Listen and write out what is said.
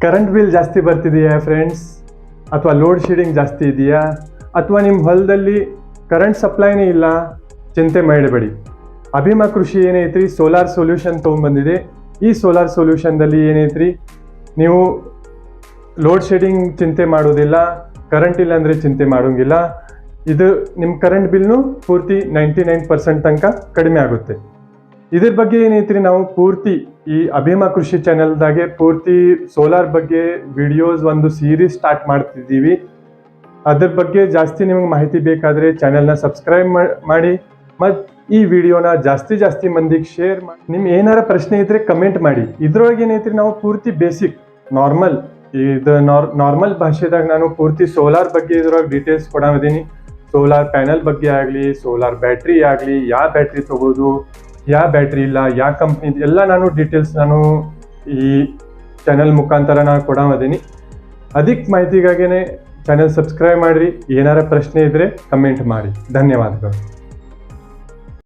Current bill ಜಾಸ್ತಿ ಬರ್ತಿದೆಯಾ friends? ಅಥವಾ load shedding ಜಾಸ್ತಿ ಇದೆಯಾ? ಅಥವಾ ನಿಮ್ಮ ಹೊಲದಲ್ಲಿ ಕರೆಂಟ್ ಸಪ್ಲೈನೇ ಇಲ್ಲ? ಚಿಂತೆ ಮಾಡಬೇಡಿ. ಅಭಿಮಾ ಕೃಷಿ ಏನೈತ್ರಿ, ಸೋಲಾರ್ ಸೊಲ್ಯೂಷನ್ ತೊಗೊಂಬಂದಿದೆ. ಈ ಸೋಲಾರ್ ಸೊಲ್ಯೂಷನ್ದಲ್ಲಿ ಏನೈತ್ರಿ, ನೀವು ಲೋಡ್ ಶೆಡಿಂಗ್ ಚಿಂತೆ ಮಾಡೋದಿಲ್ಲ, ಕರೆಂಟ್ ಇಲ್ಲ ಅಂದರೆ ಚಿಂತೆ ಮಾಡೋಂಗಿಲ್ಲ. ಇದು ನಿಮ್ಮ ಕರೆಂಟ್ ಬಿಲ್ನು ಪೂರ್ತಿ 99% ತನಕ ಕಡಿಮೆ ಆಗುತ್ತೆ. ಇದ್ರ ಬಗ್ಗೆ ಏನೈತ್ರಿ, ನಾವು ಪೂರ್ತಿ ಈ ಅಭಿಮಾ ಕೃಷಿ ಚಾನೆಲ್ದಾಗೆ ಪೂರ್ತಿ ಸೋಲಾರ್ ಬಗ್ಗೆ ವಿಡಿಯೋಸ್ ಒಂದು ಸೀರೀಸ್ ಸ್ಟಾರ್ಟ್ ಮಾಡ್ತಿದ್ದೀವಿ. ಅದ್ರ ಬಗ್ಗೆ ಜಾಸ್ತಿ ನಿಮಗೆ ಮಾಹಿತಿ ಬೇಕಾದರೆ ಚಾನೆಲ್ನ ಸಬ್ಸ್ಕ್ರೈಬ್ ಮಾಡಿ ಮತ್ತು ಈ ವಿಡಿಯೋನ ಜಾಸ್ತಿ ಮಂದಿಗೆ ಶೇರ್ ಮಾಡಿ. ನಿಮ್ಗೆ ಏನಾರ ಪ್ರಶ್ನೆ ಇದ್ರೆ ಕಮೆಂಟ್ ಮಾಡಿ. ಇದ್ರೊಳಗೆ ಏನೈತ್ರಿ, ನಾವು ಪೂರ್ತಿ ಬೇಸಿಕ್ ನಾರ್ಮಲ್ ಭಾಷೆದಾಗ ನಾನು ಪೂರ್ತಿ ಸೋಲಾರ್ ಬಗ್ಗೆ ಇದ್ರೊಳಗೆ ಡೀಟೇಲ್ಸ್ ಕೊಡೋದೀನಿ. ಸೋಲಾರ್ ಪ್ಯಾನಲ್ ಬಗ್ಗೆ ಆಗಲಿ, ಸೋಲಾರ್ ಬ್ಯಾಟ್ರಿ ಆಗಲಿ, ಯಾವ ಬ್ಯಾಟ್ರಿ ತಗೋದು, ಯಾವ ಬ್ಯಾಟ್ರಿ ಇಲ್ಲ, ಯಾವ ಕಂಪ್ನಿ, ಎಲ್ಲ ನಾನು ಡೀಟೇಲ್ಸ್ ಈ ಚಾನೆಲ್ ಮುಖಾಂತರ ನಾನು ಕೊಡೋದೀನಿ. ಅದಕ್ಕೆ ಮಾಹಿತಿಗಾಗೇ ಚಾನೆಲ್ ಸಬ್ಸ್ಕ್ರೈಬ್ ಮಾಡಿರಿ. ಏನಾರ ಪ್ರಶ್ನೆ ಇದ್ದರೆ ಕಮೆಂಟ್ ಮಾಡಿ. ಧನ್ಯವಾದಗಳು.